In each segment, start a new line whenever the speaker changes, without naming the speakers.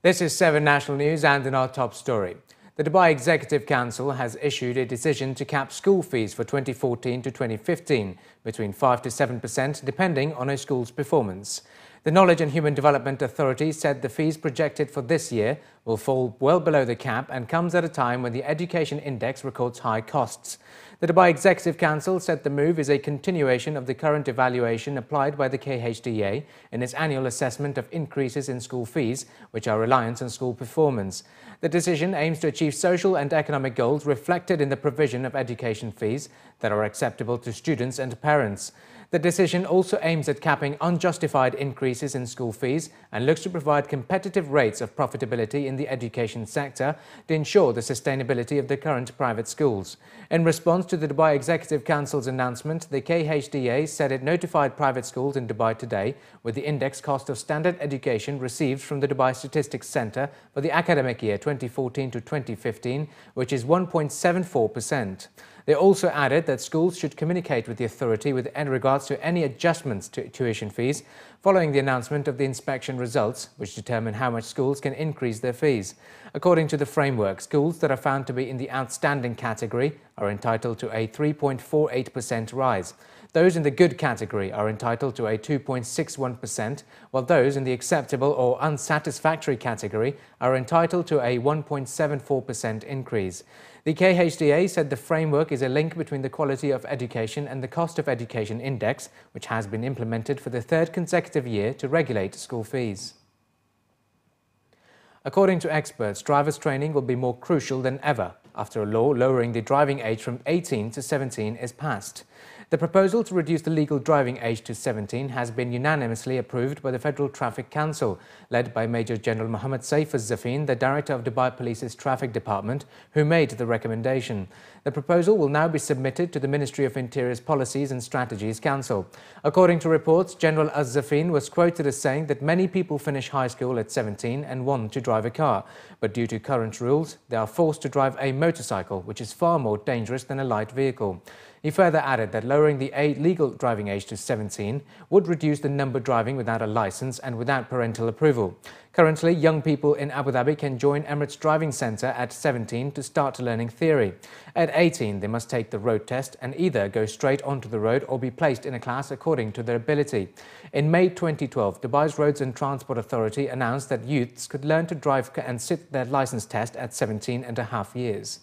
This is 7 National News, and in our top story. The Dubai Executive Council has issued a decision to cap school fees for 2014 to 2015 between 5 to 7% depending on a school's performance. The Knowledge and Human Development Authority said the fees projected for this year will fall well below the cap and comes at a time when the Education Index records high costs. The Dubai Executive Council said the move is a continuation of the current evaluation applied by the KHDA in its annual assessment of increases in school fees, which are reliant on school performance. The decision aims to achieve social and economic goals reflected in the provision of education fees that are acceptable to students and parents. The decision also aims at capping unjustified increases in school fees and looks to provide competitive rates of profitability in the education sector to ensure the sustainability of the current private schools. In response to the Dubai Executive Council's announcement, the KHDA said it notified private schools in Dubai today with the index cost of standard education received from the Dubai Statistics Centre for the academic year 2014 to 2015, which is 1.74%. They also added that schools should communicate with the authority with regards to any adjustments to tuition fees following the announcement of the inspection results, which determine how much schools can increase their fees. According to the framework, schools that are found to be in the outstanding category are entitled to a 3.48% rise. Those in the good category are entitled to a 2.61%, while those in the acceptable or unsatisfactory category are entitled to a 1.74% increase. The KHDA said the framework is a link between the quality of education and the cost of education index, which has been implemented for the third consecutive year to regulate school fees. According to experts, drivers' training will be more crucial than ever after a law lowering the driving age from 18 to 17 is passed. The proposal to reduce the legal driving age to 17 has been unanimously approved by the Federal Traffic Council, led by Major General Mohammed Saif Az-Zafin, the Director of Dubai Police's Traffic Department, who made the recommendation. The proposal will now be submitted to the Ministry of Interior's Policies and Strategies Council. According to reports, General Az-Zafin was quoted as saying that many people finish high school at 17 and want to drive a car, but due to current rules, they are forced to drive a motorcycle, which is far more dangerous than a light vehicle. He further added that lowering the legal driving age to 17 would reduce the number driving without a license and without parental approval. Currently, young people in Abu Dhabi can join Emirates Driving Centre at 17 to start learning theory. At 18, they must take the road test and either go straight onto the road or be placed in a class according to their ability. In May 2012, Dubai's Roads and Transport Authority announced that youths could learn to drive and sit their licence test at 17.5 years.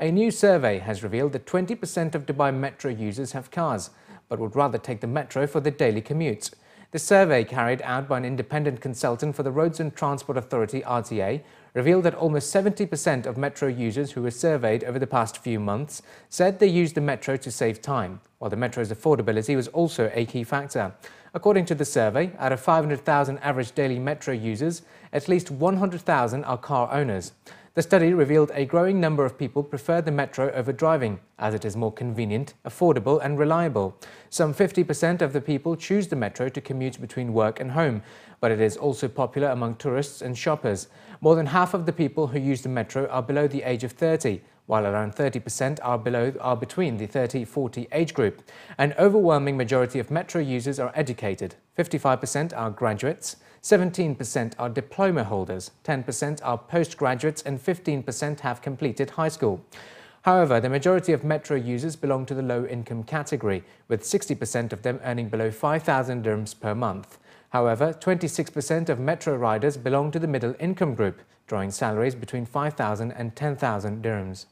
A new survey has revealed that 20% of Dubai metro users have cars, but would rather take the metro for their daily commutes. The survey, carried out by an independent consultant for the Roads and Transport Authority (RTA), revealed that almost 70% of metro users who were surveyed over the past few months said they used the metro to save time, while the metro's affordability was also a key factor. According to the survey, out of 500,000 average daily metro users, at least 100,000 are car owners. The study revealed a growing number of people prefer the metro over driving, as it is more convenient, affordable and reliable. Some 50% of the people choose the metro to commute between work and home, but it is also popular among tourists and shoppers. More than half of the people who use the metro are below the age of 30, while around 30% are between the 30-40 age group. An overwhelming majority of metro users are educated. 55% are graduates, 17% are diploma holders, 10% are postgraduates and 15% have completed high school. However, the majority of metro users belong to the low-income category, with 60% of them earning below 5,000 dirhams per month. However, 26% of metro riders belong to the middle-income group, drawing salaries between 5,000 and 10,000 dirhams.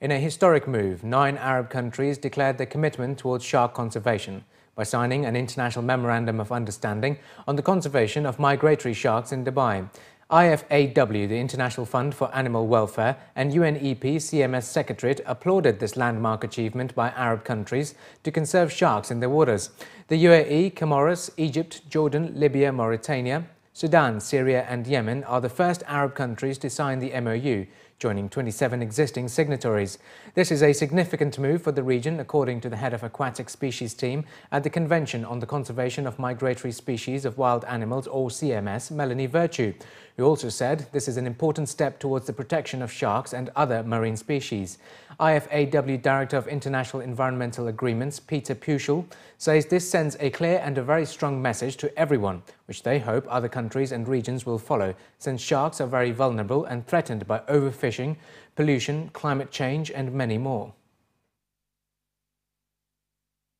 In a historic move, 9 Arab countries declared their commitment towards shark conservation by signing an international memorandum of understanding on the conservation of migratory sharks in Dubai. IFAW, the International Fund for Animal Welfare, and UNEP CMS Secretariat applauded this landmark achievement by Arab countries to conserve sharks in their waters. The UAE, Comoros, Egypt, Jordan, Libya, Mauritania, Sudan, Syria and Yemen are the first Arab countries to sign the MOU, joining 27 existing signatories. This is a significant move for the region, according to the head of Aquatic Species Team at the Convention on the Conservation of Migratory Species of Wild Animals, or CMS, Melanie Virtue, who also said this is an important step towards the protection of sharks and other marine species. IFAW Director of International Environmental Agreements, Peter Puschel, says this sends a clear and a very strong message to everyone, which they hope other countries and regions will follow, since sharks are very vulnerable and threatened by overfishing, pollution, climate change and many more.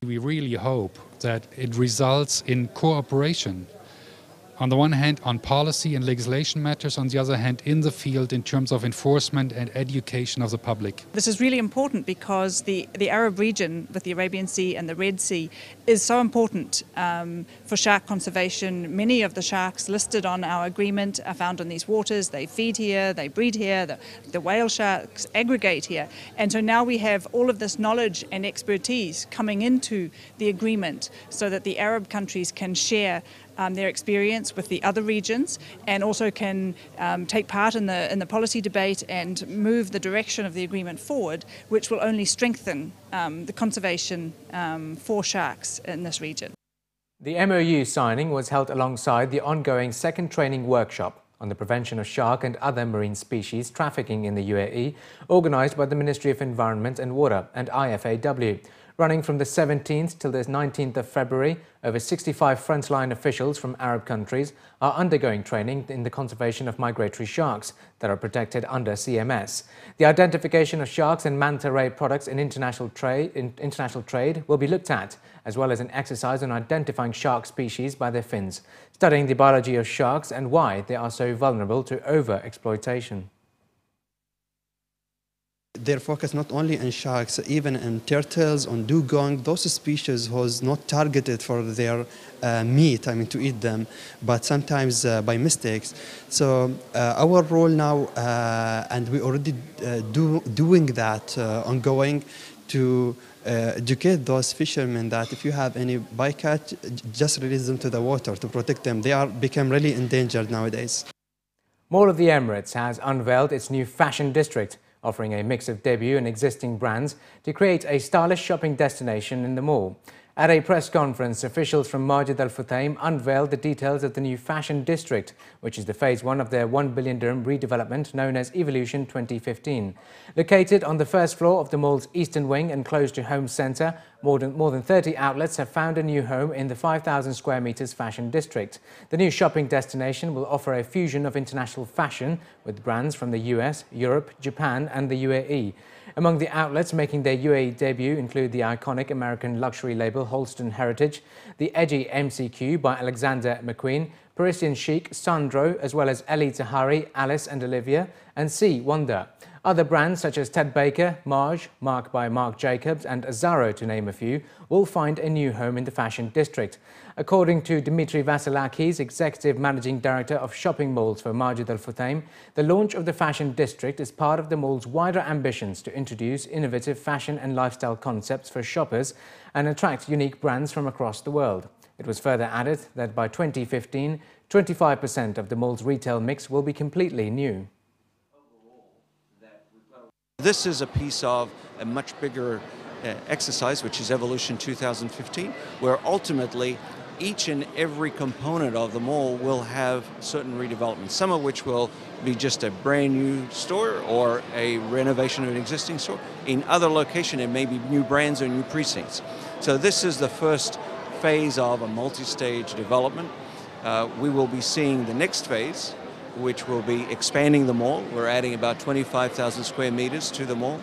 We really hope that it results in cooperation. On the one hand, on policy and legislation matters, on the other hand, in the field in terms of enforcement and education of the public.
This is really important because the Arab region with the Arabian Sea and the Red Sea is so important for shark conservation. Many of the sharks listed on our agreement are found in these waters. They feed here, they breed here, the whale sharks aggregate here. And so now we have all of this knowledge and expertise coming into the agreement so that the Arab countries can share their experience with the other regions and also can take part in the policy debate and move the direction of the agreement forward, which will only strengthen the conservation for sharks in this region.
The MOU signing was held alongside the ongoing second training workshop on the prevention of shark and other marine species trafficking in the UAE, organised by the Ministry of Environment and Water and IFAW. Running from the 17th till the 19th of February, over 65 frontline officials from Arab countries are undergoing training in the conservation of migratory sharks that are protected under CMS. The identification of sharks and manta ray products in international trade will be looked at, as well as an exercise on identifying shark species by their fins, studying the biology of sharks and why they are so vulnerable to over-exploitation.
They're focused not only on sharks, even on turtles, on dugong, those species was not targeted for their meat, to eat them, but sometimes by mistakes. So our role now, and we already doing that ongoing, to educate those fishermen that if you have any bycatch, just release them to the water to protect them. They are become really endangered nowadays.
Mall of the Emirates has unveiled its new fashion district, offering a mix of debut and existing brands to create a stylish shopping destination in the mall. At a press conference, officials from Majid Al Futtaim unveiled the details of the new fashion district, which is the phase 1 of their 1 billion dirham redevelopment known as Evolution 2015. Located on the first floor of the mall's eastern wing and close to Home Centre, more than 30 outlets have found a new home in the 5,000 square metres fashion district. The new shopping destination will offer a fusion of international fashion with brands from the US, Europe, Japan and the UAE. Among the outlets making their UAE debut include the iconic American luxury label Holston Heritage, the edgy MCQ by Alexander McQueen, Parisian chic Sandro, as well as Elie Tahari, Alice and Olivia, and C. Wonder. Other brands such as Ted Baker, Marge, Marc by Marc Jacobs and Azzaro, to name a few, will find a new home in the fashion district. According to Dimitri Vasilakis, Executive Managing Director of Shopping Malls for Majid Al Futtaim, the launch of the fashion district is part of the mall's wider ambitions to introduce innovative fashion and lifestyle concepts for shoppers and attract unique brands from across the world. It was further added that by 2015, 25% of the mall's retail mix will be completely new.
This is a piece of a much bigger exercise, which is Evolution 2015, where ultimately each and every component of the mall will have certain redevelopments, some of which will be just a brand new store or a renovation of an existing store. In other locations, it may be new brands or new precincts. So this is the first phase of a multi-stage development. We will be seeing the next phase, which will be expanding the mall. We're adding about 25,000 square meters to the mall,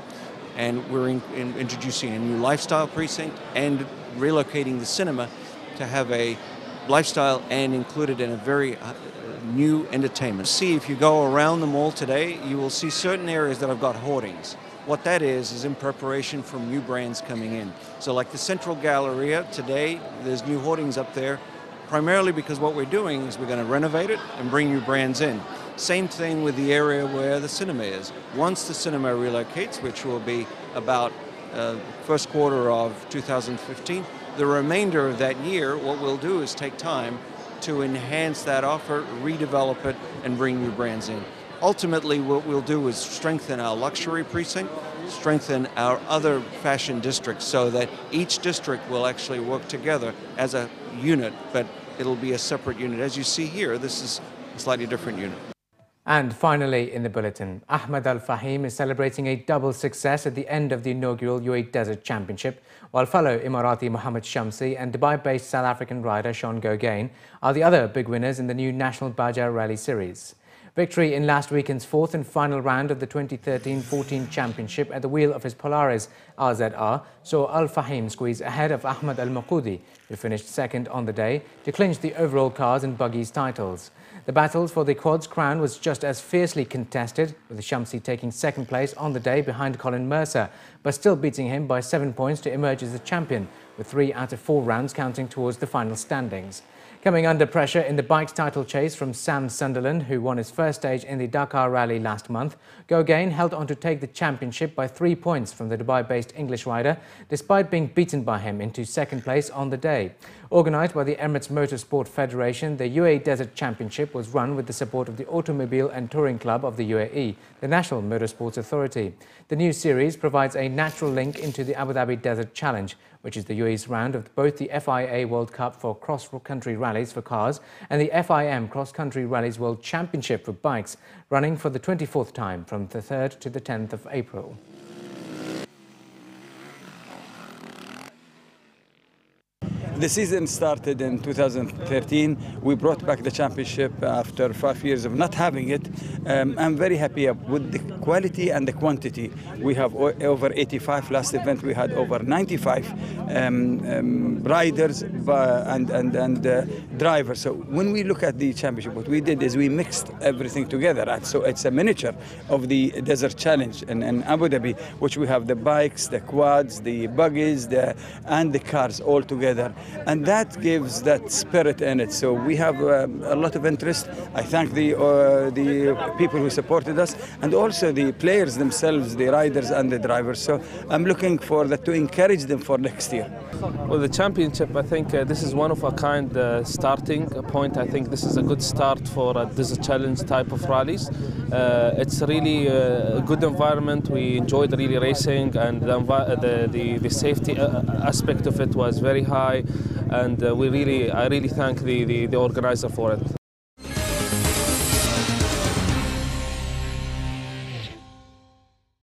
and we're introducing a new lifestyle precinct and relocating the cinema to have a lifestyle and included in a very new entertainment. See, if you go around the mall today, you will see certain areas that have got hoardings. What that is in preparation for new brands coming in. So like the Central Galleria today, there's new hoardings up there, primarily because what we're doing is we're going to renovate it and bring new brands in. Same thing with the area where the cinema is. Once the cinema relocates, which will be about first quarter of 2015, the remainder of that year, what we'll do is take time to enhance that offer, redevelop it, and bring new brands in. Ultimately, what we'll do is strengthen our luxury precinct, strengthen our other fashion districts so that each district will actually work together as a unit, but it'll be a separate unit. As you see here, this is a slightly different unit.
And finally in the bulletin, Ahmed Al Fahim is celebrating a double success at the end of the inaugural UAE Desert Championship, while fellow Emirati Mohammed Shamsi and Dubai-based South African rider Sean Gogain are the other big winners in the new National Baja Rally Series. Victory in last weekend's fourth and final round of the 2013-14 championship at the wheel of his Polaris RZR saw Al Fahim squeeze ahead of Ahmed Al Maqoudi, who finished second on the day, to clinch the overall cars and buggies titles. The battles for the quad's crown was just as fiercely contested, with Shamsi taking second place on the day behind Colin Mercer, but still beating him by 7 points to emerge as the champion, with 3 out of 4 rounds counting towards the final standings. Coming under pressure in the bike's title chase from Sam Sunderland, who won his first stage in the Dakar Rally last month, Gogain held on to take the championship by 3 points from the Dubai-based English rider, despite being beaten by him into second place on the day. Organised by the Emirates Motorsport Federation, the UAE Desert Championship was run with the support of the Automobile and Touring Club of the UAE, the National Motorsports Authority. The new series provides a natural link into the Abu Dhabi Desert Challenge, which is the UAE's round of both the FIA World Cup for cross-country rallies for cars and the FIM Cross-Country Rallies World Championship for bikes, running for the 24th time from the 3rd to the 10th of April.
The season started in 2013. We brought back the championship after 5 years of not having it. I'm very happy with the quality and the quantity. We have over 85. Last event we had over 95 riders and drivers. So when we look at the championship, what we did is we mixed everything together. So it's a miniature of the Desert Challenge in Abu Dhabi, which we have the bikes, the quads, the buggies, and the cars all together. And that gives that spirit in it. So we have a lot of interest. I thank the people who supported us, and also the players themselves, the riders and the drivers. So I'm looking for that to encourage them for next year.
Well, the championship, I think this is one of a kind starting point. I think this is a good start for a Desert Challenge type of rallies. It's really a good environment. We enjoyed really racing, and the safety aspect of it was very high. And I really thank the organizer for it.